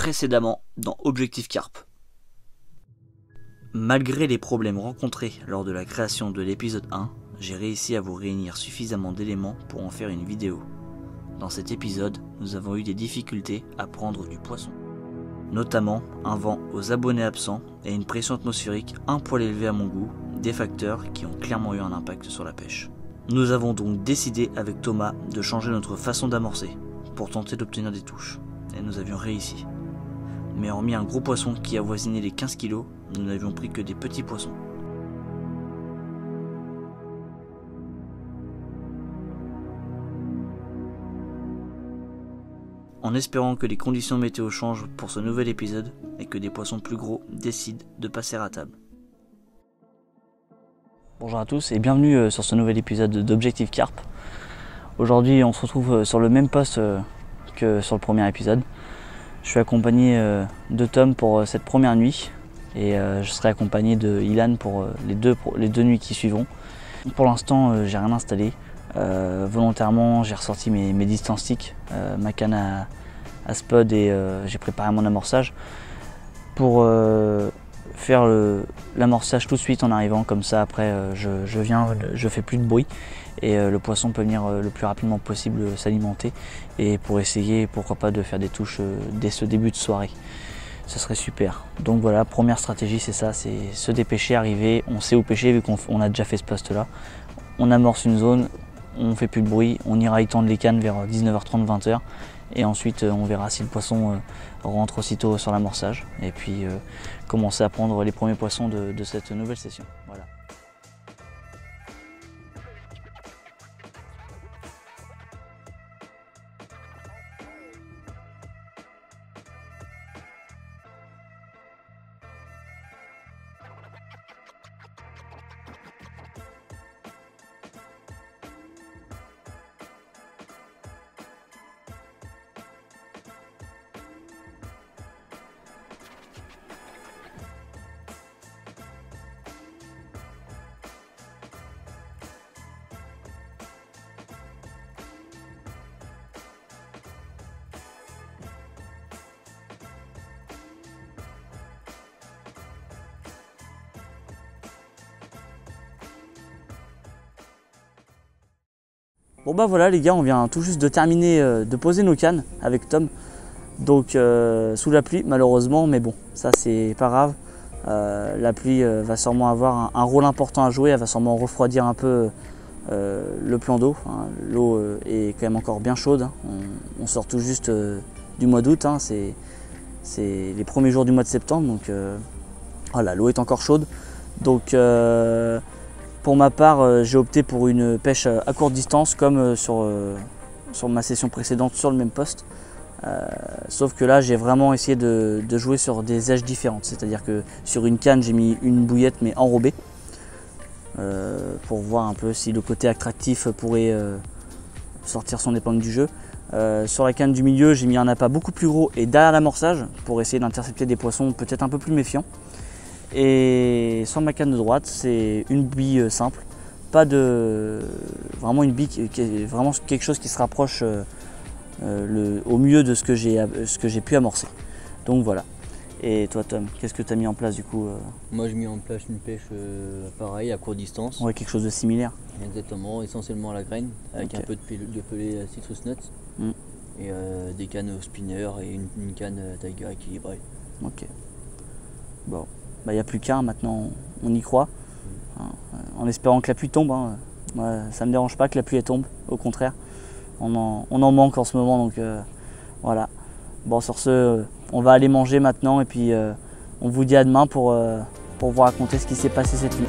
précédemment dans Objectif Carp. Malgré les problèmes rencontrés lors de la création de l'épisode 1, j'ai réussi à vous réunir suffisamment d'éléments pour en faire une vidéo. Dans cet épisode, nous avons eu des difficultés à prendre du poisson. Notamment un vent aux abonnés absents et une pression atmosphérique un poil élevée à mon goût, des facteurs qui ont clairement eu un impact sur la pêche. Nous avons donc décidé avec Thomas de changer notre façon d'amorcer pour tenter d'obtenir des touches, et nous avions réussi. Mais hormis un gros poisson qui avoisinait les 15 kg, nous n'avions pris que des petits poissons. En espérant que les conditions météo changent pour ce nouvel épisode et que des poissons plus gros décident de passer à table. Bonjour à tous et bienvenue sur ce nouvel épisode d'Objectif Carp. Aujourd'hui on se retrouve sur le même poste que sur le premier épisode. Je suis accompagné de Tom pour cette première nuit et je serai accompagné de Ilan pour les deux nuits qui suivront. Pour l'instant j'ai rien installé. Volontairement j'ai ressorti mes distance sticks, ma canne à spud et j'ai préparé mon amorçage pour faire l'amorçage tout de suite en arrivant, comme ça après je viens, je fais plus de bruit et le poisson peut venir le plus rapidement possible s'alimenter, et pour essayer pourquoi pas de faire des touches dès ce début de soirée. Ce serait super. Donc voilà, première stratégie c'est ça, c'est se dépêcher, arriver, on sait où pêcher vu qu'on a déjà fait ce poste là. On amorce une zone, on fait plus de bruit, on ira étendre les cannes vers 19h30, 20h et ensuite on verra si le poisson rentre aussitôt sur l'amorçage et puis commencer à prendre les premiers poissons de cette nouvelle session. Voilà. Bon bah voilà les gars, on vient tout juste de terminer de poser nos cannes avec Tom. Donc sous la pluie malheureusement, mais bon, ça c'est pas grave. La pluie va sûrement avoir un rôle important à jouer, elle va sûrement refroidir un peu le plan d'eau. Hein. L'eau est quand même encore bien chaude, hein. On sort tout juste du mois d'août, hein. C'est les premiers jours du mois de septembre, donc voilà, l'eau est encore chaude. Donc pour ma part, j'ai opté pour une pêche à courte distance comme sur ma session précédente sur le même poste. Sauf que là, j'ai vraiment essayé de jouer sur des âges différentes. C'est-à-dire que sur une canne, j'ai mis une bouillette mais enrobée pour voir un peu si le côté attractif pourrait sortir son épingle du jeu. Sur la canne du milieu, j'ai mis un appât beaucoup plus gros et derrière l'amorçage pour essayer d'intercepter des poissons peut-être un peu plus méfiants. Et sur ma canne de droite, c'est une bille simple, vraiment une bille qui est vraiment quelque chose qui se rapproche au mieux de ce que j'ai pu amorcer. Donc voilà. Et toi Tom, qu'est-ce que tu as mis en place du coup Moi j'ai mis en place une pêche pareille à courte distance. Ouais, quelque chose de similaire. Exactement, essentiellement à la graine, avec un peu de pelé citrus nuts et des cannes au spinner et une canne tiger équilibrée. Ok. Bon. Il n'y a plus qu'un, maintenant on y croit, en espérant que la pluie tombe. Hein. Moi, ça ne me dérange pas que la pluie tombe, au contraire, on en manque en ce moment, donc voilà. Bon, sur ce, on va aller manger maintenant et puis on vous dit à demain pour vous raconter ce qui s'est passé cette nuit.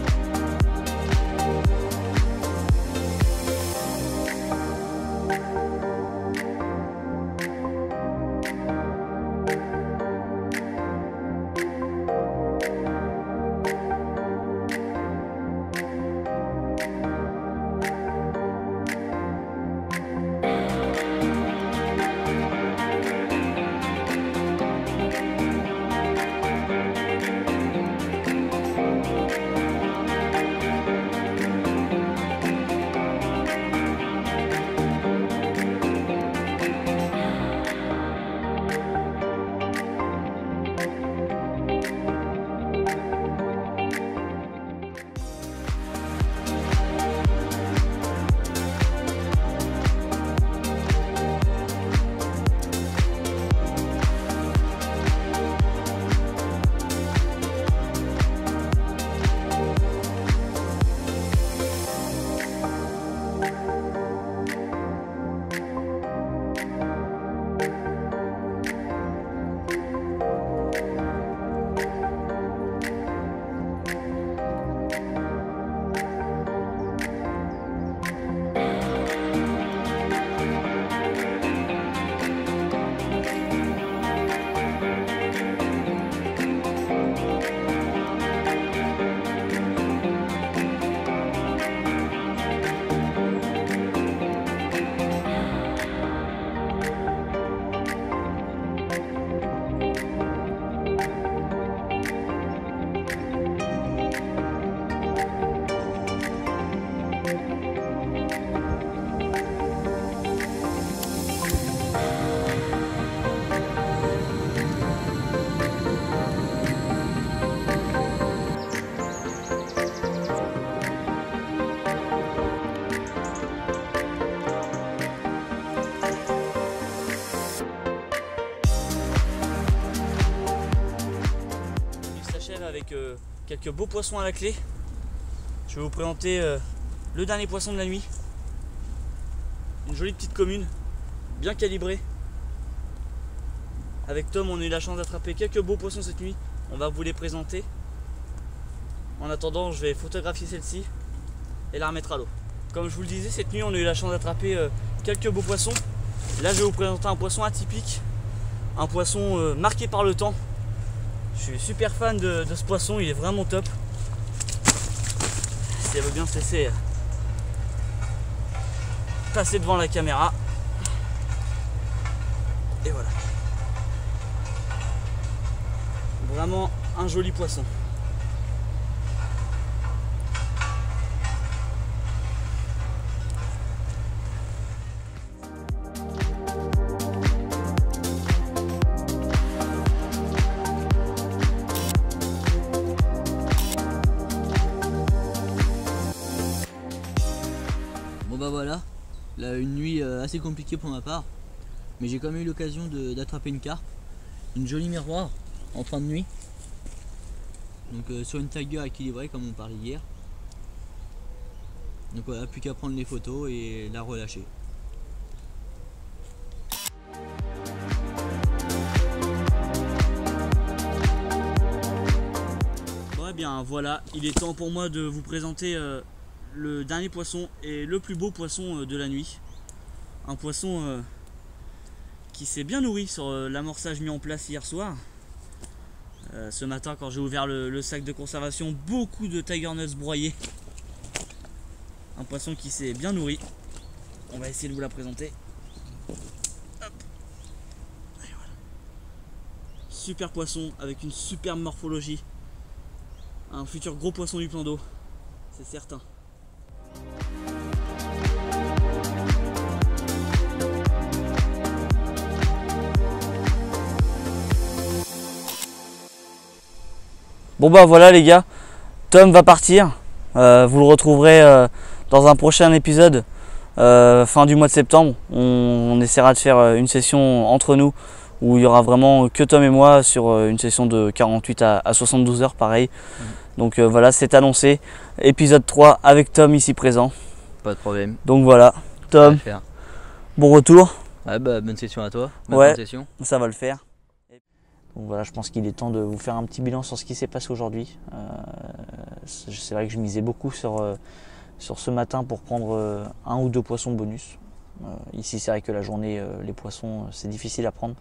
avec quelques beaux poissons à la clé. Je vais vous présenter le dernier poisson de la nuit. Une jolie petite commune, bien calibrée. Avec Tom, on a eu la chance d'attraper quelques beaux poissons cette nuit. On va vous les présenter. En attendant, je vais photographier celle-ci et la remettre à l'eau. Comme je vous le disais, cette nuit, on a eu la chance d'attraper quelques beaux poissons. Là, je vais vous présenter un poisson atypique, un poisson marqué par le temps. Je suis super fan de ce poisson, il est vraiment top. Si elle veut bien se laisser passer devant la caméra. Et voilà. Vraiment un joli poisson. Bon bah voilà, là, une nuit assez compliquée pour ma part, mais j'ai quand même eu l'occasion d'attraper une carpe, une jolie miroir en fin de nuit, donc sur une tiger équilibrée comme on parlait hier. Donc voilà, plus qu'à prendre les photos et la relâcher. Bon et bien voilà, il est temps pour moi de vous présenter le dernier poisson et le plus beau poisson de la nuit. Un poisson qui s'est bien nourri sur l'amorçage mis en place hier soir. Ce matin, quand j'ai ouvert le sac de conservation, beaucoup de tiger nuts broyés. Un poisson qui s'est bien nourri. On va essayer de vous la présenter. Hop. Et voilà. Super poisson avec une superbe morphologie. Un futur gros poisson du plan d'eau, c'est certain. Bon bah voilà les gars, Tom va partir. Vous le retrouverez dans un prochain épisode fin du mois de septembre. On essaiera de faire une session entre nous où il y aura vraiment que Tom et moi sur une session de 48 à 72 heures pareil. Donc voilà, c'est annoncé. Épisode 3 avec Tom ici présent. Pas de problème. Donc voilà, Tom, bon retour. Ouais bah bonne session à toi. Bonne Ouais, session. ça va le faire. Donc voilà, je pense qu'il est temps de vous faire un petit bilan sur ce qui s'est passé aujourd'hui. C'est vrai que je misais beaucoup sur ce matin pour prendre un ou deux poissons bonus. Ici c'est vrai que la journée, les poissons c'est difficile à prendre.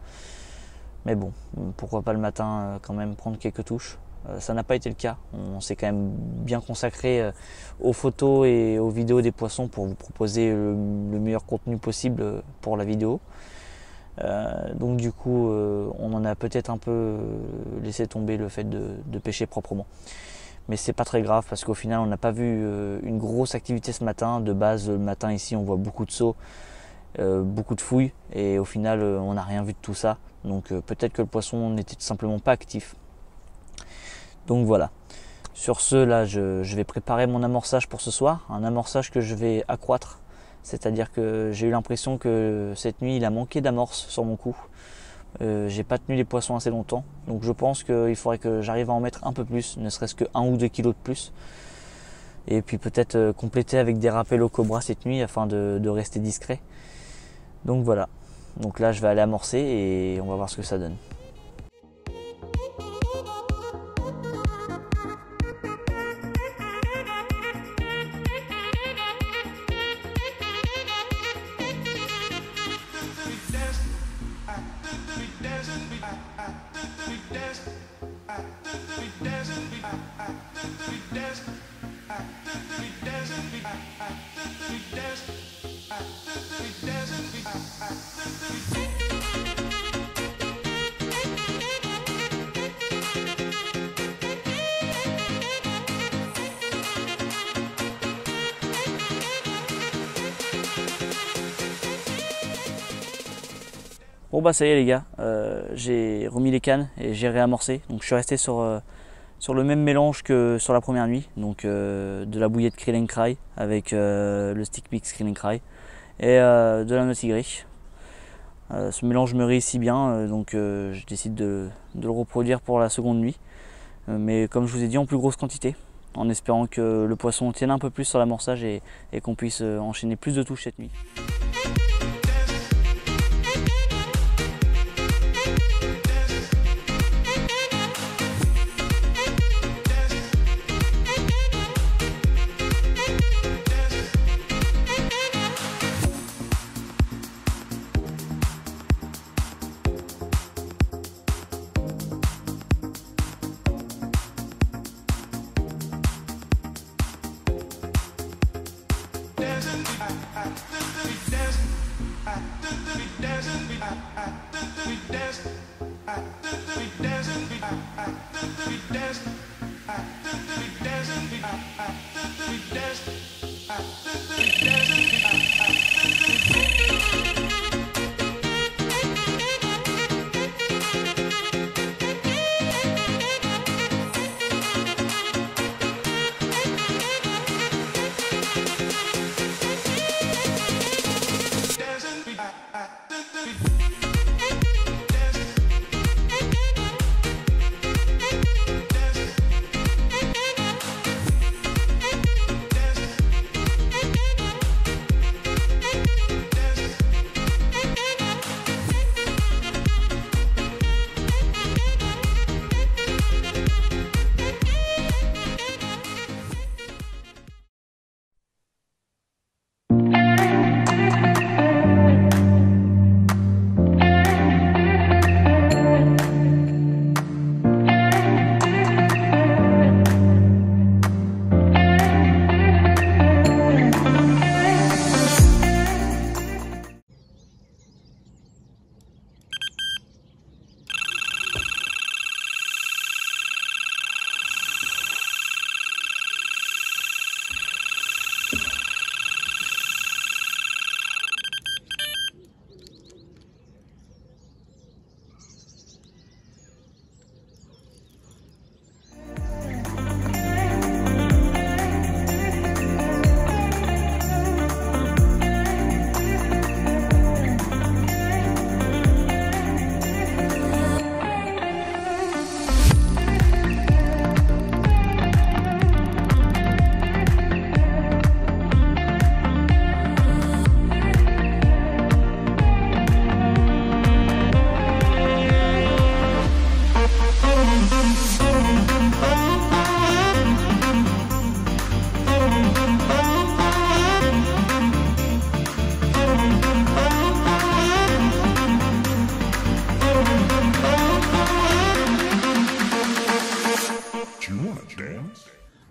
Mais bon, pourquoi pas le matin quand même prendre quelques touches. Ça n'a pas été le cas. On s'est quand même bien consacré aux photos et aux vidéos des poissons pour vous proposer le meilleur contenu possible pour la vidéo. Donc du coup on en a peut-être un peu laissé tomber le fait de pêcher proprement, mais c'est pas très grave parce qu'au final on n'a pas vu une grosse activité ce matin. De base le matin ici on voit beaucoup de sauts, beaucoup de fouilles, et au final on n'a rien vu de tout ça, donc peut-être que le poisson n'était tout simplement pas actif. Donc voilà, sur ce là je vais préparer mon amorçage pour ce soir, un amorçage que je vais accroître. C'est-à-dire que j'ai eu l'impression que cette nuit il a manqué d'amorce sur mon coup. J'ai pas tenu les poissons assez longtemps, donc je pense qu'il faudrait que j'arrive à en mettre un peu plus, ne serait-ce que 1 ou 2 kilos de plus. Et puis peut-être compléter avec des rappels au cobra cette nuit afin de rester discret. Donc voilà, donc là je vais aller amorcer et on va voir ce que ça donne. Bon bah ça y est les gars, j'ai remis les cannes et j'ai réamorcé. Donc je suis resté sur le même mélange que sur la première nuit. Donc de la bouillette Krill & Cry avec le stick mix Krill & Cry et de la noix gris. Ce mélange me réussit bien, donc je décide de le reproduire pour la seconde nuit. mais comme je vous ai dit, en plus grosse quantité, en espérant que le poisson tienne un peu plus sur l'amorçage et qu'on puisse enchaîner plus de touches cette nuit.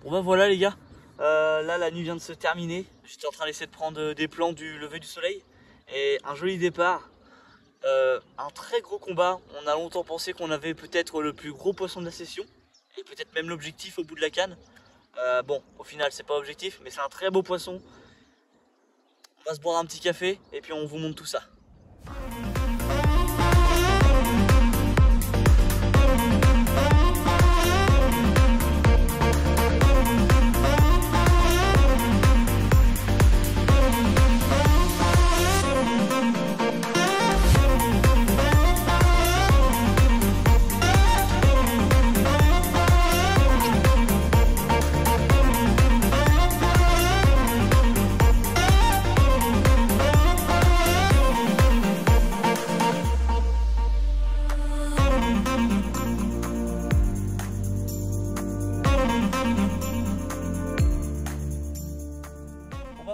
Bon bah voilà les gars, là la nuit vient de se terminer. J'étais en train d'essayer de prendre des plans du lever du soleil et un joli départ. Un très gros combat. On a longtemps pensé qu'on avait peut-être le plus gros poisson de la session et peut-être même l'objectif au bout de la canne. Bon, au final c'est pas objectif, mais c'est un très beau poisson. On va se boire un petit café et puis on vous montre tout ça.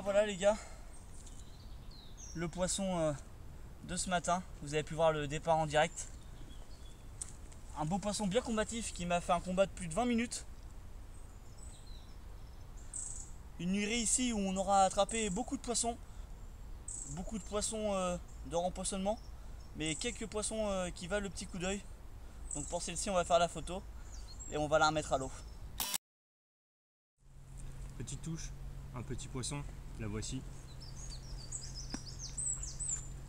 Voilà les gars, le poisson de ce matin, vous avez pu voir le départ en direct. Un beau poisson bien combatif qui m'a fait un combat de plus de 20 minutes. Une nuit ici où on aura attrapé beaucoup de poissons de rempoisonnement, mais quelques poissons qui valent le petit coup d'œil. Donc pour celle-ci on va faire la photo et on va la remettre à l'eau. Petite touche, un petit poisson, la voici.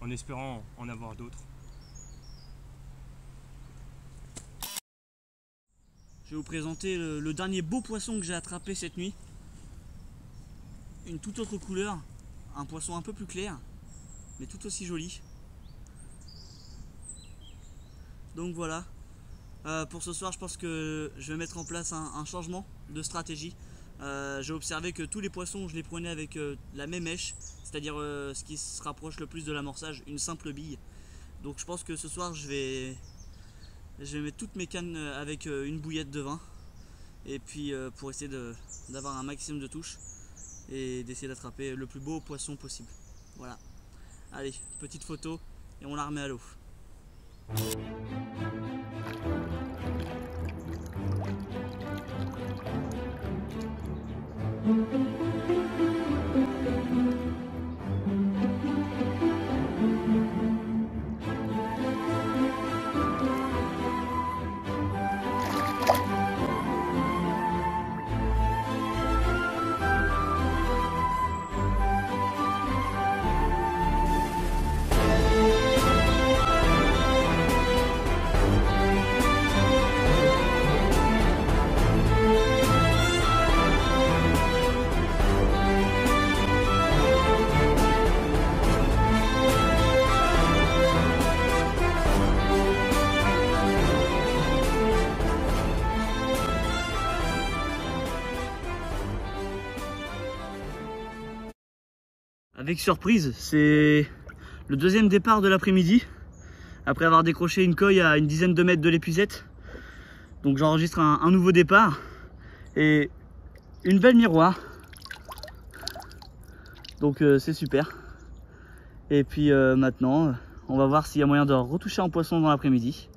En espérant en avoir d'autres. Je vais vous présenter le dernier beau poisson que j'ai attrapé cette nuit. Une toute autre couleur, un poisson un peu plus clair, mais tout aussi joli. Donc voilà, Pour ce soir, je pense que je vais mettre en place un changement de stratégie. J'ai observé que tous les poissons, je les prenais avec la même mèche, c'est-à-dire ce qui se rapproche le plus de l'amorçage, une simple bille. Donc je pense que ce soir, je vais mettre toutes mes cannes avec une bouillette de vin. Et puis pour essayer d'avoir un maximum de touches et d'essayer d'attraper le plus beau poisson possible. Voilà. Allez, petite photo et on la remet à l'eau. Avec surprise, c'est le deuxième départ de l'après-midi, après avoir décroché une coille à une dizaine de mètres de l'épuisette. Donc j'enregistre un nouveau départ et une belle miroir. Donc c'est super. Et puis maintenant, on va voir s'il y a moyen de retoucher un poisson dans l'après-midi.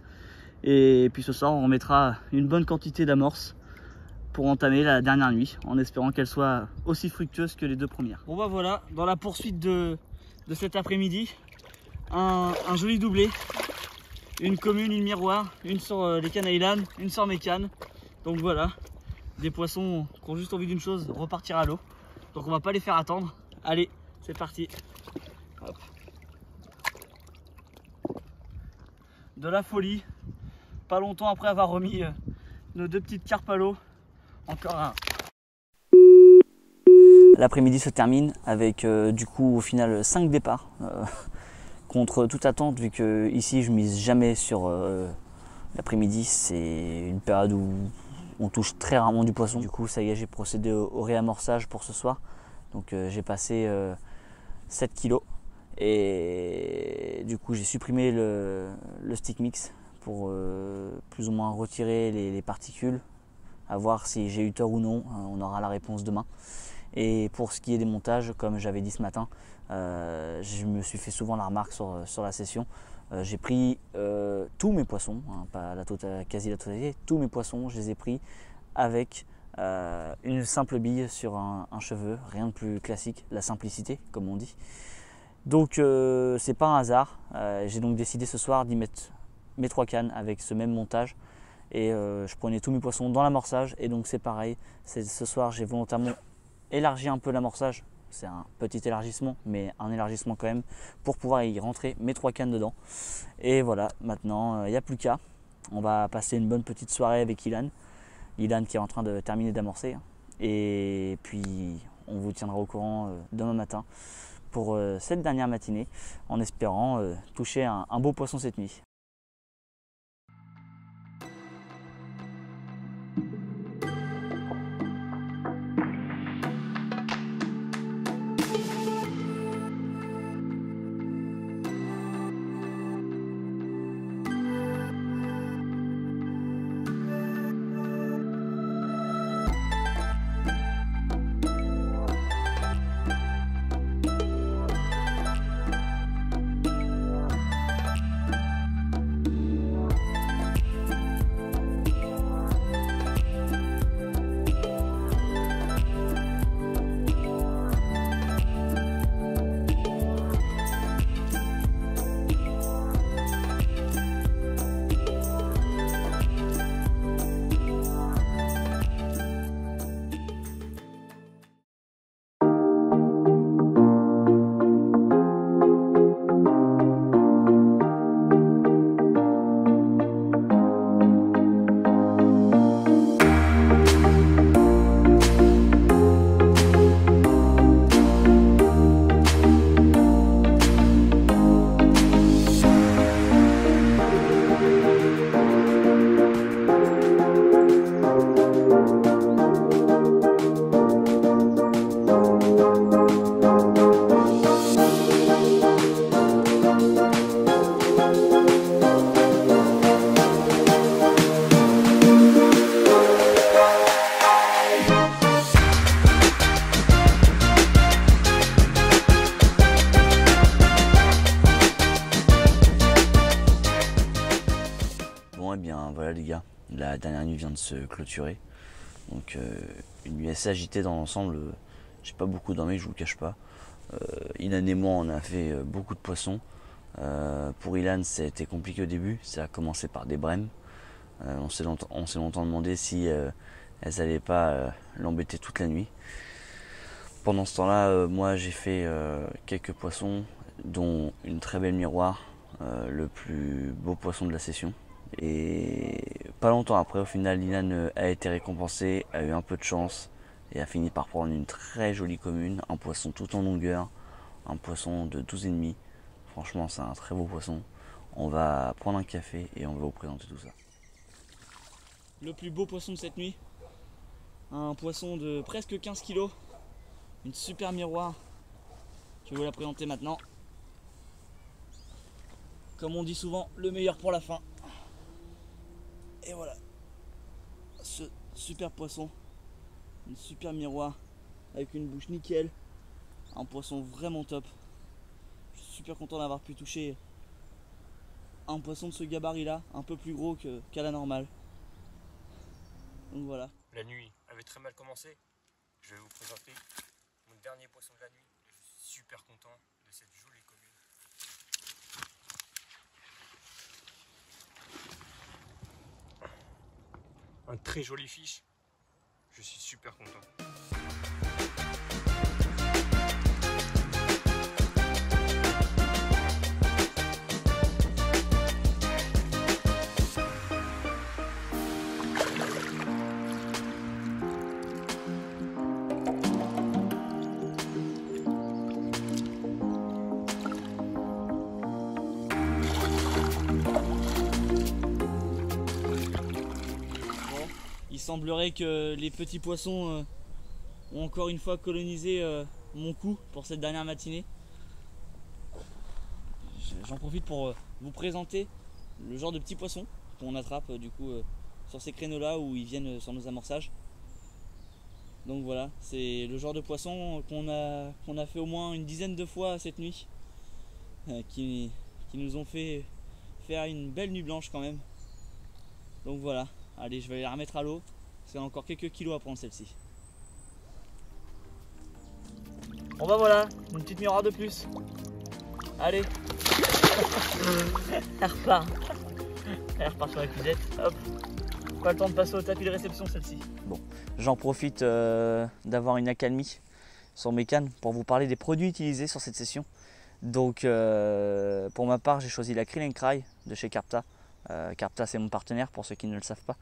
Et puis ce soir, on remettra une bonne quantité d'amorces pour entamer la dernière nuit, en espérant qu'elle soit aussi fructueuse que les deux premières. Bon bah voilà, dans la poursuite de cet après-midi, un joli doublé, une commune, une miroir, une sur les cannes à Ilan, une sur mes cannes. Donc voilà, des poissons qui ont juste envie d'une chose, repartir à l'eau. Donc on va pas les faire attendre. Allez, c'est parti. Hop. De la folie, pas longtemps après avoir remis nos deux petites carpes à l'eau. Encore un. L'après-midi se termine avec du coup au final 5 départs contre toute attente, vu que ici je mise jamais sur l'après-midi. C'est une période où on touche très rarement du poisson. Du coup ça y est, j'ai procédé au réamorçage pour ce soir. Donc j'ai passé 7 kilos et du coup j'ai supprimé le stick mix pour plus ou moins retirer les particules. À voir si j'ai eu tort ou non, on aura la réponse demain. Et pour ce qui est des montages, comme j'avais dit ce matin, je me suis fait souvent la remarque sur la session. J'ai pris tous mes poissons, pas quasi la totalité, tous mes poissons, je les ai pris avec une simple bille sur un cheveu, rien de plus classique, la simplicité comme on dit. Donc c'est pas un hasard, j'ai donc décidé ce soir d'y mettre mes 3 cannes avec ce même montage. Et je prenais tous mes poissons dans l'amorçage et donc c'est pareil, ce soir j'ai volontairement élargi un peu l'amorçage, c'est un petit élargissement mais un élargissement quand même pour pouvoir y rentrer mes 3 cannes dedans. Et voilà, maintenant il n'y a plus qu'à, on va passer une bonne petite soirée avec Ilan qui est en train de terminer d'amorcer et puis on vous tiendra au courant demain matin pour cette dernière matinée en espérant toucher un beau poisson cette nuit. les gars, la dernière nuit vient de se clôturer. Donc une nuit assez agitée dans l'ensemble. J'ai pas beaucoup dormi, je vous le cache pas. Ilan et moi on a fait beaucoup de poissons. Pour Ilan ça a été compliqué au début, ça a commencé par des brèmes. On s'est longtemps demandé si elles n'allaient pas l'embêter toute la nuit. Pendant ce temps-là, moi j'ai fait quelques poissons, dont une très belle miroir, le plus beau poisson de la session. Et pas longtemps après, au final, Ilan a été récompensé, a eu un peu de chance et a fini par prendre une très jolie commune, un poisson tout en longueur, un poisson de 12,5. Franchement, c'est un très beau poisson. On va prendre un café et on va vous présenter tout ça. Le plus beau poisson de cette nuit, un poisson de presque 15 kg, une super miroir. Je vais vous la présenter maintenant. Comme on dit souvent, le meilleur pour la fin. Et voilà, ce super poisson, une super miroir avec une bouche nickel, un poisson vraiment top. Je suis super content d'avoir pu toucher un poisson de ce gabarit là, un peu plus gros qu'à la normale. Donc voilà. La nuit avait très mal commencé. Je vais vous présenter mon dernier poisson de la nuit. Et je suis super content de cette jolie commune. Un très joli fiche. Je suis super content. Il semblerait que les petits poissons ont encore une fois colonisé mon cou pour cette dernière matinée. J'en profite pour vous présenter le genre de petits poissons qu'on attrape du coup sur ces créneaux là où ils viennent sur nos amorçages. Donc voilà, c'est le genre de poisson qu'on a fait au moins une dizaine de fois cette nuit, qui nous ont fait faire une belle nuit blanche quand même. Donc voilà, allez, je vais la remettre à l'eau. C'est encore quelques kilos à prendre celle-ci. Bon bah voilà, une petite miroir de plus. Allez. Elle repart. Elle repart sur la cuisette. Hop. Pas le temps de passer au tapis de réception celle-ci. Bon, j'en profite d'avoir une accalmie sur mes cannes pour vous parler des produits utilisés sur cette session. Donc pour ma part, j'ai choisi la Krill & Cry de chez Carpta. Carpta c'est mon partenaire pour ceux qui ne le savent pas.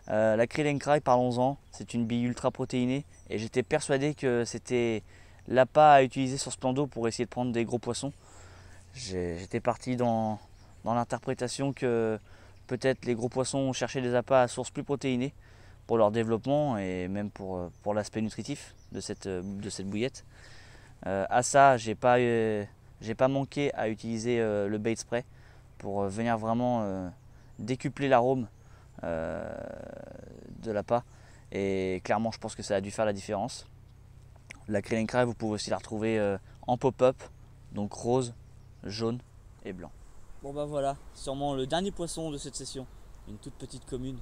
La Krill & Cry, parlons-en, c'est une bille ultra protéinée et j'étais persuadé que c'était l'appât à utiliser sur ce plan d'eau pour essayer de prendre des gros poissons. J'étais parti dans l'interprétation que peut-être les gros poissons cherchaient des appâts à source plus protéinée pour leur développement et même pour l'aspect nutritif de cette bouillette. À ça, j'ai pas manqué à utiliser le bait spray pour venir vraiment décupler l'arôme de l'appât, et clairement je pense que ça a dû faire la différence. La Krill & Cry, vous pouvez aussi la retrouver en pop-up, donc rose, jaune et blanc. Bon bah voilà, sûrement le dernier poisson de cette session, une toute petite commune.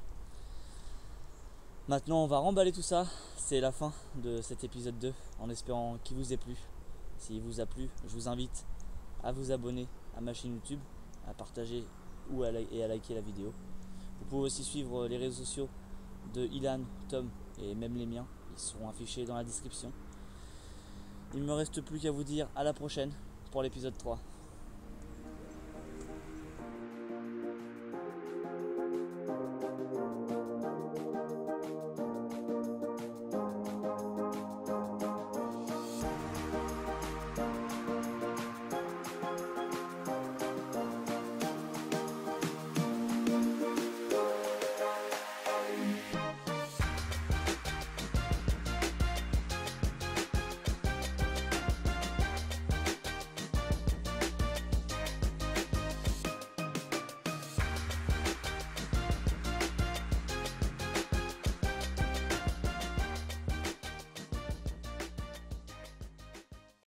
Maintenant on va remballer tout ça, c'est la fin de cet épisode 2, en espérant qu'il vous ait plu. S'il vous a plu, je vous invite à vous abonner à ma chaîne YouTube, à partager et à liker la vidéo. Vous pouvez aussi suivre les réseaux sociaux de Ilan, Tom et même les miens, ils seront affichés dans la description. Il ne me reste plus qu'à vous dire à la prochaine pour l'épisode 3.